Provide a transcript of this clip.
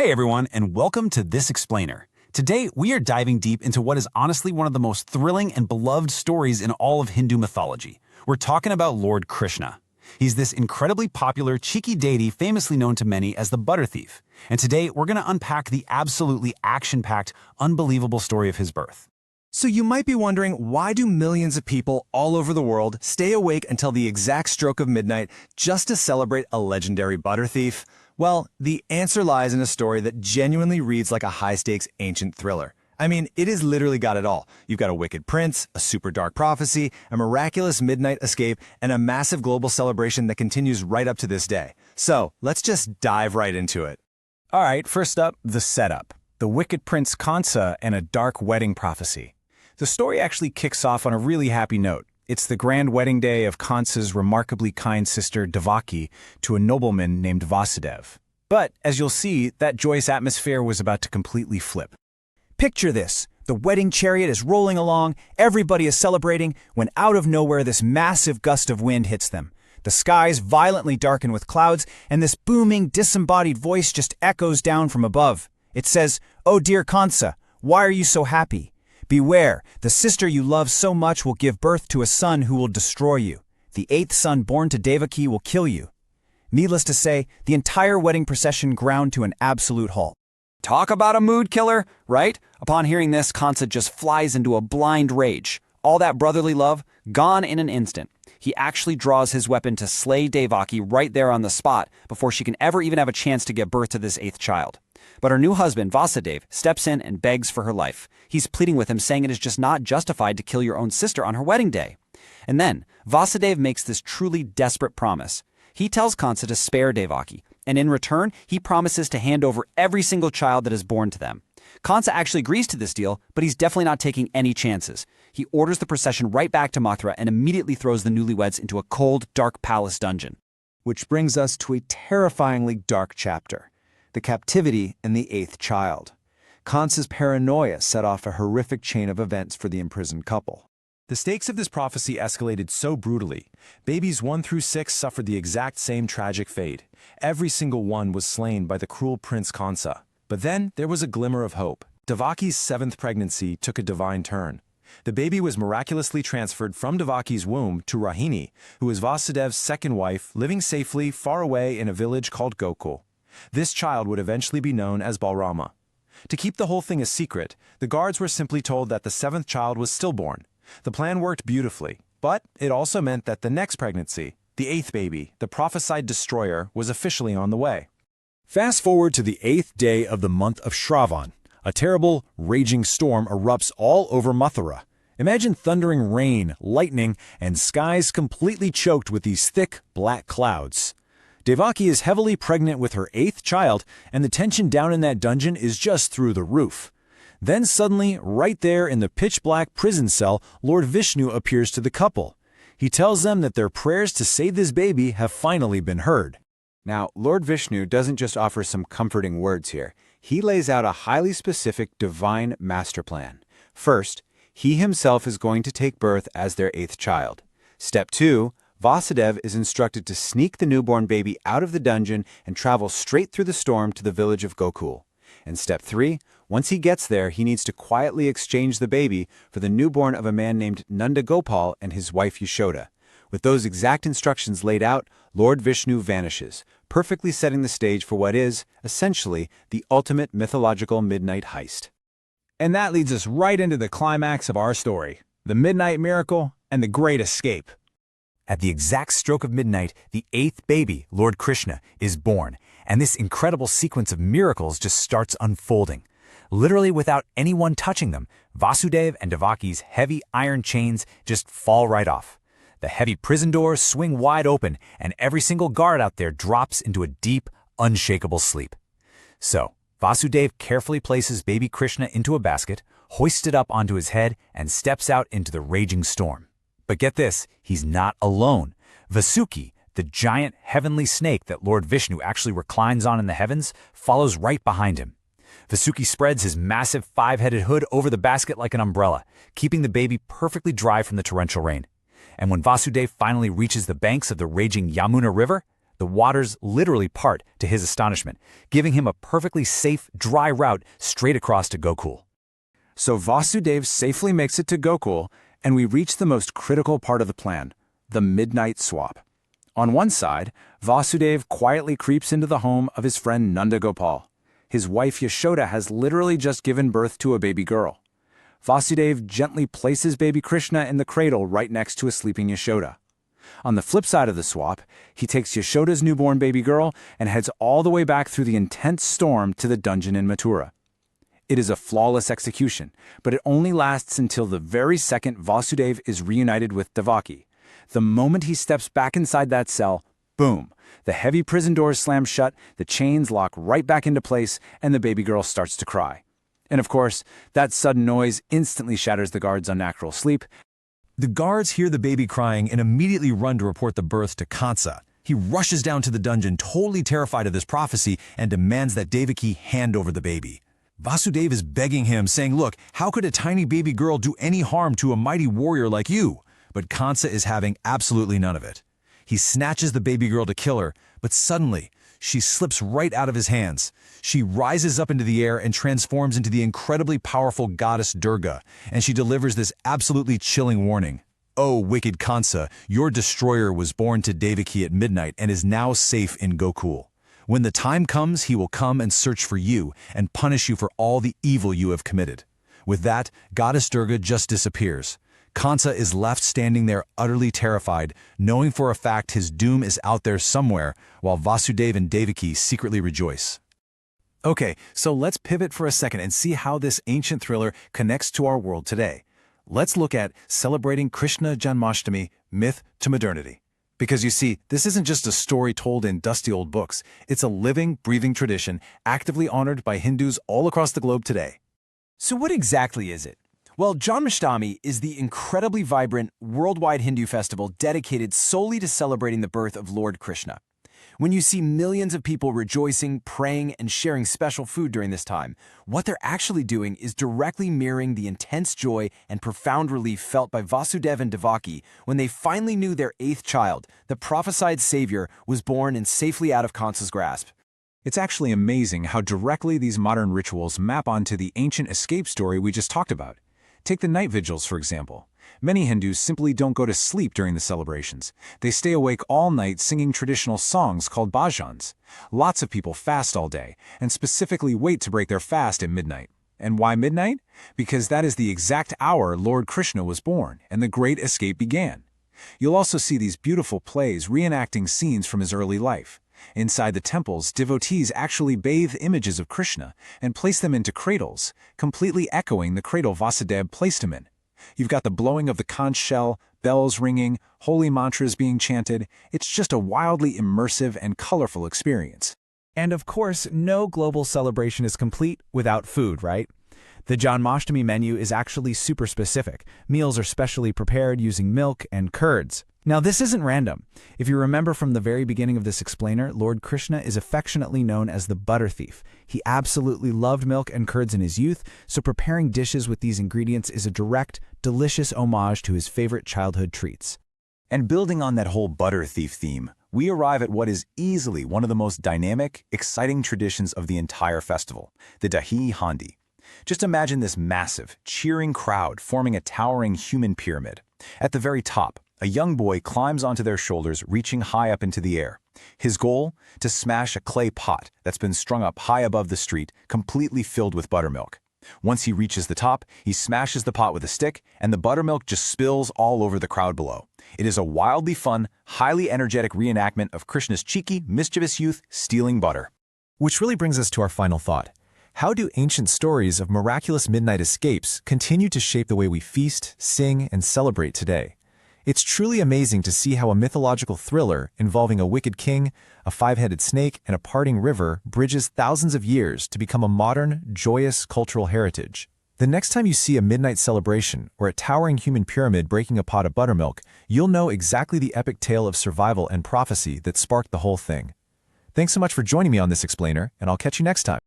Hey everyone, and welcome to This Explainer. Today, we are diving deep into what is honestly one of the most thrilling and beloved stories in all of Hindu mythology. We're talking about Lord Krishna. He's this incredibly popular, cheeky deity famously known to many as the butter thief. And today, we're going to unpack the absolutely action-packed, unbelievable story of his birth. So you might be wondering, why do millions of people all over the world stay awake until the exact stroke of midnight just to celebrate a legendary butter thief? Well, the answer lies in a story that genuinely reads like a high-stakes ancient thriller. I mean, it has literally got it all. You've got a wicked prince, a super dark prophecy, a miraculous midnight escape, and a massive global celebration that continues right up to this day. So, let's just dive right into it. All right, first up, the setup. The wicked prince Kansa and a dark wedding prophecy. The story actually kicks off on a really happy note. It's the grand wedding day of Kansa's remarkably kind sister Devaki to a nobleman named Vasudev. But, as you'll see, that joyous atmosphere was about to completely flip. Picture this. The wedding chariot is rolling along, everybody is celebrating, when out of nowhere this massive gust of wind hits them. The skies violently darken with clouds, and this booming, disembodied voice just echoes down from above. It says, "Oh dear Kansa, why are you so happy? Beware, the sister you love so much will give birth to a son who will destroy you. The eighth son born to Devaki will kill you." Needless to say, the entire wedding procession ground to an absolute halt. Talk about a mood killer, right? Upon hearing this, Kansa just flies into a blind rage. All that brotherly love, gone in an instant. He actually draws his weapon to slay Devaki right there on the spot before she can ever even have a chance to give birth to this eighth child. But her new husband, Vasudev, steps in and begs for her life. He's pleading with him, saying it is just not justified to kill your own sister on her wedding day. And then, Vasudev makes this truly desperate promise. He tells Kansa to spare Devaki, and in return, he promises to hand over every single child that is born to them. Kansa actually agrees to this deal, but he's definitely not taking any chances. He orders the procession right back to Mathura and immediately throws the newlyweds into a cold, dark palace dungeon. Which brings us to a terrifyingly dark chapter. The captivity and the eighth child. Kansa's paranoia set off a horrific chain of events for the imprisoned couple. The stakes of this prophecy escalated so brutally. Babies 1 through 6 suffered the exact same tragic fate. Every single one was slain by the cruel Prince Kansa. But then there was a glimmer of hope. Devaki's 7th pregnancy took a divine turn. The baby was miraculously transferred from Devaki's womb to Rahini, who was Vasudev's second wife, living safely far away in a village called Gokul. This child would eventually be known as Balrama. To keep the whole thing a secret, the guards were simply told that the 7th child was stillborn. The plan worked beautifully, but it also meant that the next pregnancy, the 8th baby, the prophesied destroyer, was officially on the way. Fast forward to the 8th day of the month of Shravan. A terrible, raging storm erupts all over Mathura. Imagine thundering rain, lightning, and skies completely choked with these thick, black clouds. Devaki is heavily pregnant with her 8th child, and the tension down in that dungeon is just through the roof. Then suddenly, right there in the pitch-black prison cell, Lord Vishnu appears to the couple. He tells them that their prayers to save this baby have finally been heard. Now, Lord Vishnu doesn't just offer some comforting words here. He lays out a highly specific divine master plan. First, he himself is going to take birth as their 8th child. Step 2, Vasudev is instructed to sneak the newborn baby out of the dungeon and travel straight through the storm to the village of Gokul. And step 3, once he gets there, he needs to quietly exchange the baby for the newborn of a man named Nanda Gopal and his wife Yashoda. With those exact instructions laid out, Lord Vishnu vanishes, perfectly setting the stage for what is, essentially, the ultimate mythological midnight heist. And that leads us right into the climax of our story, the midnight miracle and the great escape. At the exact stroke of midnight, the 8th baby, Lord Krishna, is born, and this incredible sequence of miracles just starts unfolding. Literally without anyone touching them, Vasudev and Devaki's heavy iron chains just fall right off. The heavy prison doors swing wide open, and every single guard out there drops into a deep, unshakable sleep. So, Vasudev carefully places baby Krishna into a basket, hoists it up onto his head, and steps out into the raging storm. But get this, he's not alone. Vasuki, the giant heavenly snake that Lord Vishnu actually reclines on in the heavens, follows right behind him. Vasuki spreads his massive 5-headed hood over the basket like an umbrella, keeping the baby perfectly dry from the torrential rain. And when Vasudev finally reaches the banks of the raging Yamuna river, The waters literally part to his astonishment, giving him a perfectly safe, dry route straight across to Gokul. So Vasudev safely makes it to Gokul, and we reach the most critical part of the plan, the midnight swap. On one side, Vasudev quietly creeps into the home of his friend Nanda Gopal. His wife Yashoda has literally just given birth to a baby girl. Vasudev gently places baby Krishna in the cradle right next to a sleeping Yashoda. On the flip side of the swap, he takes Yashoda's newborn baby girl and heads all the way back through the intense storm to the dungeon in Mathura. It is a flawless execution, but it only lasts until the very second Vasudev is reunited with Devaki. The moment he steps back inside that cell, boom, the heavy prison doors slam shut, the chains lock right back into place, and the baby girl starts to cry. And of course, that sudden noise instantly shatters the guards' unnatural sleep. The guards hear the baby crying and immediately run to report the birth to Kansa. He rushes down to the dungeon, totally terrified of this prophecy, and demands that Devaki hand over the baby. Vasudev is begging him, saying, "Look, how could a tiny baby girl do any harm to a mighty warrior like you?" But Kansa is having absolutely none of it. He snatches the baby girl to kill her, but suddenly, she slips right out of his hands. She rises up into the air and transforms into the incredibly powerful goddess Durga, and she delivers this absolutely chilling warning. "Oh, wicked Kansa, your destroyer was born to Devaki at midnight and is now safe in Gokul. When the time comes, he will come and search for you and punish you for all the evil you have committed." With that, goddess Durga just disappears. Kansa is left standing there utterly terrified, knowing for a fact his doom is out there somewhere, while Vasudev and Devaki secretly rejoice. Okay, so let's pivot for a second and see how this ancient thriller connects to our world today. Let's look at celebrating Krishna Janmashtami, myth to modernity. Because you see, this isn't just a story told in dusty old books. It's a living, breathing tradition actively honored by Hindus all across the globe today. So what exactly is it? Well, Janmashtami is the incredibly vibrant, worldwide Hindu festival dedicated solely to celebrating the birth of Lord Krishna. When you see millions of people rejoicing, praying, and sharing special food during this time, what they're actually doing is directly mirroring the intense joy and profound relief felt by Vasudev and Devaki when they finally knew their 8th child, the prophesied savior, was born and safely out of Kansa's grasp. It's actually amazing how directly these modern rituals map onto the ancient escape story we just talked about. Take the night vigils, for example. Many Hindus simply don't go to sleep during the celebrations. They stay awake all night singing traditional songs called bhajans. Lots of people fast all day, and specifically wait to break their fast at midnight. And why midnight? Because that is the exact hour Lord Krishna was born, and the Great Escape began. You'll also see these beautiful plays reenacting scenes from his early life. Inside the temples, devotees actually bathe images of Krishna and place them into cradles, completely echoing the cradle Vasudev placed him in. You've got the blowing of the conch shell, bells ringing, holy mantras being chanted. It's just a wildly immersive and colorful experience. And of course, no global celebration is complete without food, right? The Janmashtami menu is actually super specific. Meals are specially prepared using milk and curds. Now, this isn't random. If you remember from the very beginning of this explainer, Lord Krishna is affectionately known as the butter thief. He absolutely loved milk and curds in his youth, so preparing dishes with these ingredients is a direct, delicious homage to his favorite childhood treats. And building on that whole butter thief theme, we arrive at what is easily one of the most dynamic, exciting traditions of the entire festival, the Dahi Handi. Just imagine this massive, cheering crowd forming a towering human pyramid. At the very top, a young boy climbs onto their shoulders, reaching high up into the air. His goal? To smash a clay pot that's been strung up high above the street, completely filled with buttermilk. Once he reaches the top, he smashes the pot with a stick, and the buttermilk just spills all over the crowd below. It is a wildly fun, highly energetic reenactment of Krishna's cheeky, mischievous youth stealing butter. Which really brings us to our final thought. How do ancient stories of miraculous midnight escapes continue to shape the way we feast, sing, and celebrate today? It's truly amazing to see how a mythological thriller involving a wicked king, a 5-headed snake, and a parting river bridges thousands of years to become a modern, joyous cultural heritage. The next time you see a midnight celebration or a towering human pyramid breaking a pot of buttermilk, you'll know exactly the epic tale of survival and prophecy that sparked the whole thing. Thanks so much for joining me on this explainer, and I'll catch you next time.